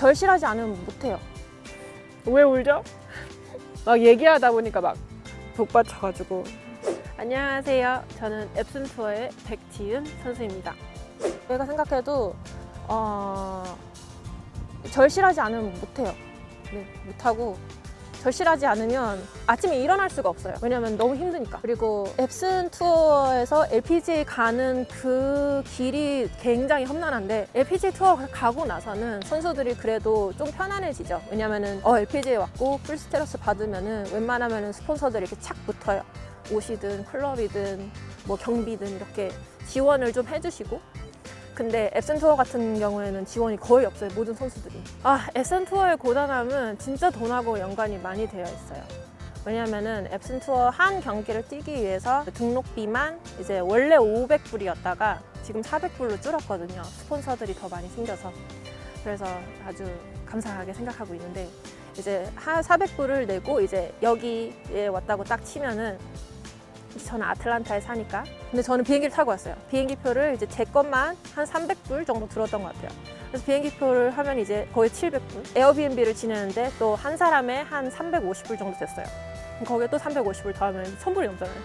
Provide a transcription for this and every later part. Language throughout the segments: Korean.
절실하지 않으면 못해요. 왜 울죠? 막 얘기하다 보니까 막 북받쳐가지고. 안녕하세요. 저는 앱슨 투어의 백지윤 선수입니다. 제가 생각해도 절실하지 않으면 못해요. 네, 못하고 절실하지 않으면 아침에 일어날 수가 없어요. 왜냐면 너무 힘드니까. 그리고 앱슨 투어에서 LPGA 가는 그 길이 굉장히 험난한데 LPGA 투어 가고 나서는 선수들이 그래도 좀 편안해지죠. 왜냐면은 LPGA 왔고 풀스테러스 받으면은 웬만하면은 스폰서들이 이렇게 착 붙어요. 옷이든 클럽이든 뭐 경비든 이렇게 지원을 좀 해주시고. 근데 앱슨 투어 같은 경우에는 지원이 거의 없어요. 모든 선수들이. 앱슨 투어의 고단함은 진짜 돈하고 연관이 많이 되어 있어요. 왜냐면은 앱슨 투어 한 경기를 뛰기 위해서 등록비만 이제 원래 500불이었다가 지금 400불로 줄었거든요. 스폰서들이 더 많이 생겨서. 그래서 아주 감사하게 생각하고 있는데 이제 한 400불을 내고 이제 여기에 왔다고 딱 치면은 저는 아틀란타에 사니까. 근데 저는 비행기를 타고 왔어요. 비행기 표를 이제 제 것만 한 300불 정도 들었던 것 같아요. 그래서 비행기 표를 하면 이제 거의 700불. 에어비앤비를 지내는데 또 한 사람에 한 350불 정도 됐어요. 거기에 또 350불 더하면 1000불이 넘잖아요.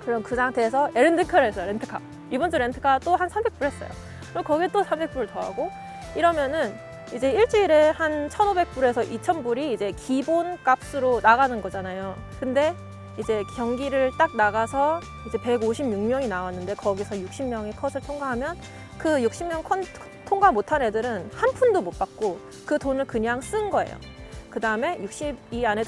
그럼 그 상태에서 렌트카를 했어요. 렌트카. 이번 주 렌트카 또 한 300불 했어요. 그럼 거기에 또 300불 더하고 이러면은 이제 일주일에 한 1,500불에서 2,000불이 이제 기본 값으로 나가는 거잖아요. 근데 이제 경기를 딱 나가서 이제 156명이 나왔는데 거기서 60명이 컷을 통과하면 그 60명 통과 못한 애들은 한 푼도 못 받고 그 돈을 그냥 쓴 거예요. 그 다음에 60이 안에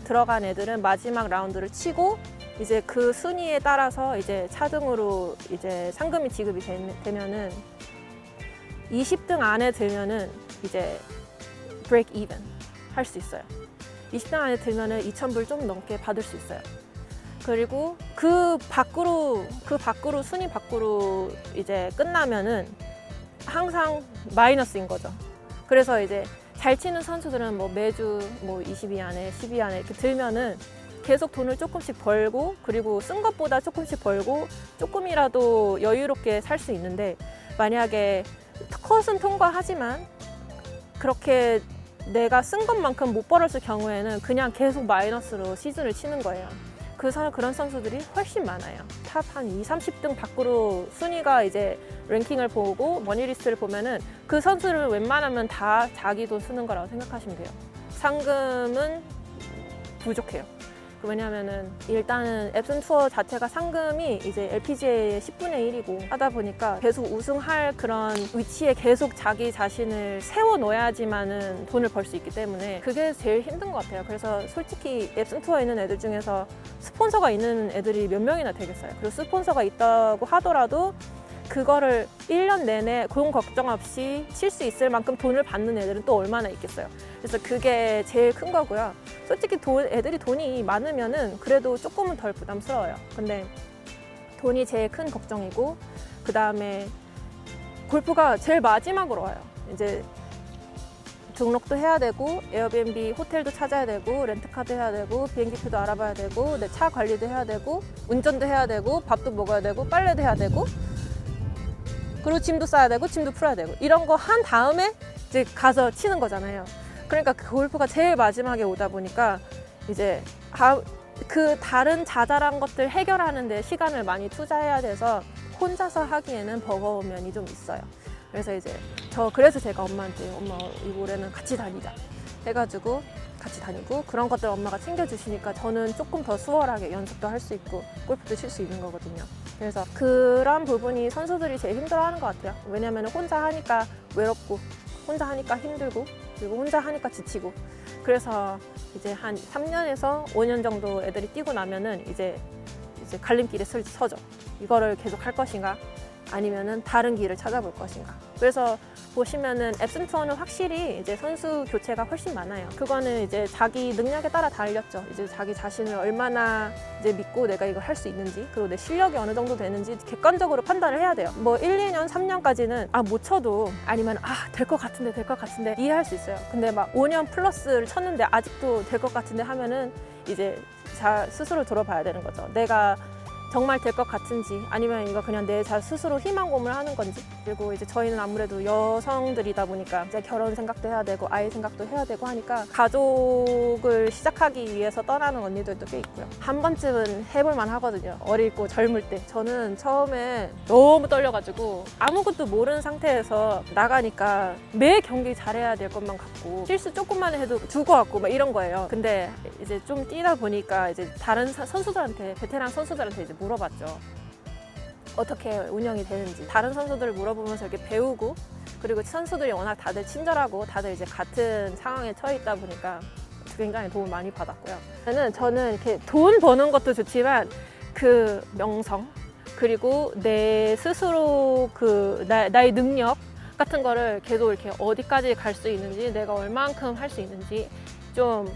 들어간 애들은 마지막 라운드를 치고 이제 그 순위에 따라서 이제 차등으로 이제 상금이 지급이 되면은 20등 안에 들면은 이제 break even 할 수 있어요. 20등 안에 들면은 2,000불 좀 넘게 받을 수 있어요. 그리고 그 밖으로 순위 밖으로 이제 끝나면은 항상 마이너스인 거죠. 그래서 이제 잘 치는 선수들은 뭐 매주 뭐 20위 안에 10위 안에 이렇게 들면은 계속 돈을 조금씩 벌고 그리고 쓴 것보다 조금씩 벌고 조금이라도 여유롭게 살 수 있는데 만약에 컷은 통과하지만 그렇게 내가 쓴 것만큼 못 벌었을 경우에는 그냥 계속 마이너스로 시즌을 치는 거예요. 그런 선수들이 훨씬 많아요. 탑 한 2, 30등 밖으로 순위가 이제 랭킹을 보고 머니리스트를 보면은 그 선수를 웬만하면 다 자기 돈 쓰는 거라고 생각하시면 돼요. 상금은 부족해요. 왜냐면은 일단은 앱슨 투어 자체가 상금이 이제 LPGA의 10분의 1이고 하다 보니까 계속 우승할 그런 위치에 계속 자기 자신을 세워놓아야지만은 돈을 벌 수 있기 때문에 그게 제일 힘든 것 같아요. 그래서 솔직히 앱슨 투어에 있는 애들 중에서 스폰서가 있는 애들이 몇 명이나 되겠어요. 그리고 스폰서가 있다고 하더라도 그거를 1년 내내 돈 걱정 없이 칠 수 있을 만큼 돈을 받는 애들은 또 얼마나 있겠어요. 그래서 그게 제일 큰 거고요. 솔직히 애들이 돈이 많으면은 그래도 조금은 덜 부담스러워요. 근데 돈이 제일 큰 걱정이고 그 다음에 골프가 제일 마지막으로 와요. 이제 등록도 해야 되고 에어비앤비 호텔도 찾아야 되고 렌트카도 해야 되고 비행기표도 알아봐야 되고 내 차 관리도 해야 되고 운전도 해야 되고 밥도 먹어야 되고 빨래도 해야 되고 그리고 짐도 싸야 되고 짐도 풀어야 되고 이런 거 한 다음에 이제 가서 치는 거잖아요. 그러니까 그 골프가 제일 마지막에 오다 보니까 이제 그 다른 자잘한 것들 해결하는 데 시간을 많이 투자해야 돼서 혼자서 하기에는 버거운 면이 좀 있어요. 그래서 이제 그래서 제가 엄마한테 엄마 올해는 같이 다니자 해가지고 같이 다니고 그런 것들 엄마가 챙겨주시니까 저는 조금 더 수월하게 연습도 할 수 있고 골프도 칠 수 있는 거거든요. 그래서 그런 부분이 선수들이 제일 힘들어하는 것 같아요. 왜냐면 혼자 하니까 외롭고 혼자 하니까 힘들고 그리고 혼자 하니까 지치고 그래서 이제 한 3년에서 5년 정도 애들이 뛰고 나면은 이제 갈림길에 서죠. 이거를 계속 할 것인가 아니면은 다른 길을 찾아볼 것인가. 그래서 보시면은 앱슨 투어는 확실히 이제 선수 교체가 훨씬 많아요. 그거는 이제 자기 능력에 따라 달렸죠. 이제 자기 자신을 얼마나 이제 믿고 내가 이걸 할 수 있는지 그리고 내 실력이 어느 정도 되는지 객관적으로 판단을 해야 돼요. 뭐 1, 2년, 3년까지는 못 쳐도 아니면 될 것 같은데 이해할 수 있어요. 근데 막 5년 플러스를 쳤는데 아직도 될 것 같은데 하면은 이제 스스로 들어봐야 되는 거죠. 내가 정말 될 것 같은지 아니면 이거 그냥 내 스스로 희망 고문을 하는 건지. 그리고 이제 저희는 아무래도 여성들이다 보니까 이제 결혼 생각도 해야 되고 아이 생각도 해야 되고 하니까 가족을 시작하기 위해서 떠나는 언니들도 꽤 있고요. 한 번쯤은 해볼 만 하거든요. 어리고 젊을 때. 저는 처음에 너무 떨려가지고 아무것도 모르는 상태에서 나가니까 매 경기 잘해야 될 것만 같고 실수 조금만 해도 죽어 갖고 막 이런 거예요. 근데 이제 좀 뛰다 보니까 이제 다른 선수들한테, 베테랑 선수들한테 이제 물어봤죠. 어떻게 운영이 되는지. 다른 선수들을 물어보면서 이렇게 배우고, 그리고 선수들이 워낙 다들 친절하고 다들 이제 같은 상황에 처해 있다 보니까 굉장히 도움을 많이 받았고요. 저는 이렇게 돈 버는 것도 좋지만 그 명성, 그리고 내 스스로 나의 능력 같은 거를 계속 이렇게 어디까지 갈 수 있는지, 내가 얼만큼 할 수 있는지 좀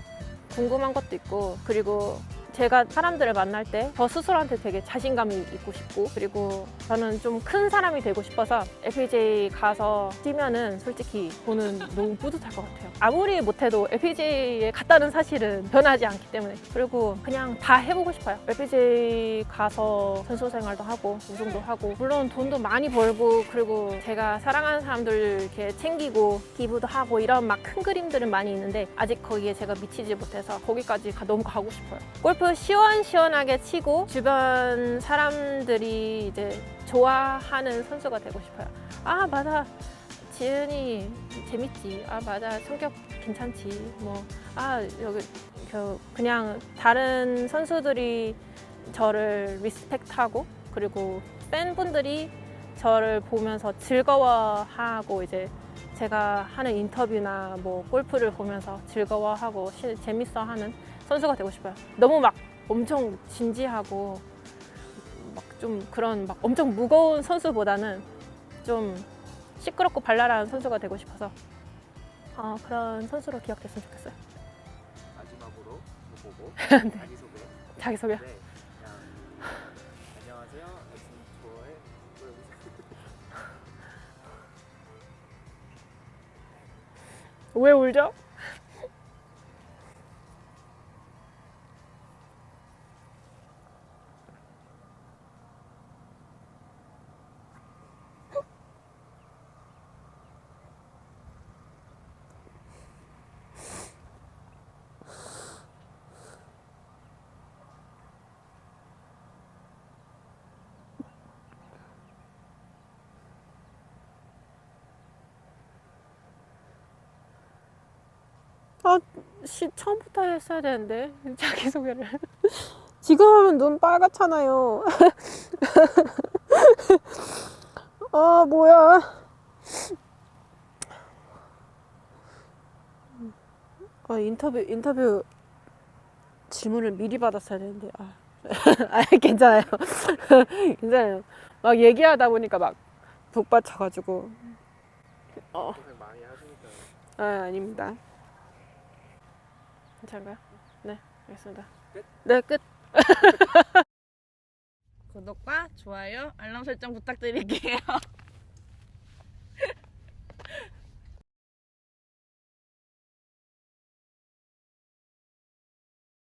궁금한 것도 있고, 그리고 제가 사람들을 만날 때 저 스스로한테 되게 자신감이 있고 싶고, 그리고 저는 좀 큰 사람이 되고 싶어서 LPGA 가서 뛰면은 솔직히 저는 너무 뿌듯할 것 같아요. 아무리 못해도 LPGA에 갔다는 사실은 변하지 않기 때문에. 그리고 그냥 다 해보고 싶어요. LPGA 가서 선수 생활도 하고 우승도 하고, 물론 돈도 많이 벌고, 그리고 제가 사랑하는 사람들 이렇게 챙기고 기부도 하고 이런 막 큰 그림들은 많이 있는데 아직 거기에 제가 미치지 못해서 거기까지 너무 가고 싶어요. 골프 시원시원하게 치고 주변 사람들이 이제 좋아하는 선수가 되고 싶어요. 아 맞아, 지은이 재밌지. 아 맞아, 성격 괜찮지. 여기 그냥 다른 선수들이 저를 리스펙트하고, 그리고 팬분들이 저를 보면서 즐거워하고, 이제 제가 하는 인터뷰나 뭐 골프를 보면서 즐거워하고 재밌어하는 선수가 되고 싶어요. 너무 막 엄청 진지하고 막 좀 그런 막 엄청 무거운 선수보다는 좀 시끄럽고 발랄한 선수가 되고 싶어서 그런 선수로 기억됐으면 좋겠어요. 마지막으로 보고 네. 자기소개. 자기소개. 네. 안녕하세요. 엑슨투어의 왜 울죠? 처음부터 했어야 되는데 자기소개를. 지금 하면 눈 빨갛잖아요. 아 뭐야. 인터뷰 질문을 미리 받았어야 되는데. 괜찮아요. 괜찮아요. 막 얘기하다 보니까 막 북받쳐가지고. 고생 많이 하시니까. 아닙니다. 괜찮은가요? 네, 알겠습니다. 끝? 네, 끝. 구독과 좋아요, 알람 설정 부탁드릴게요.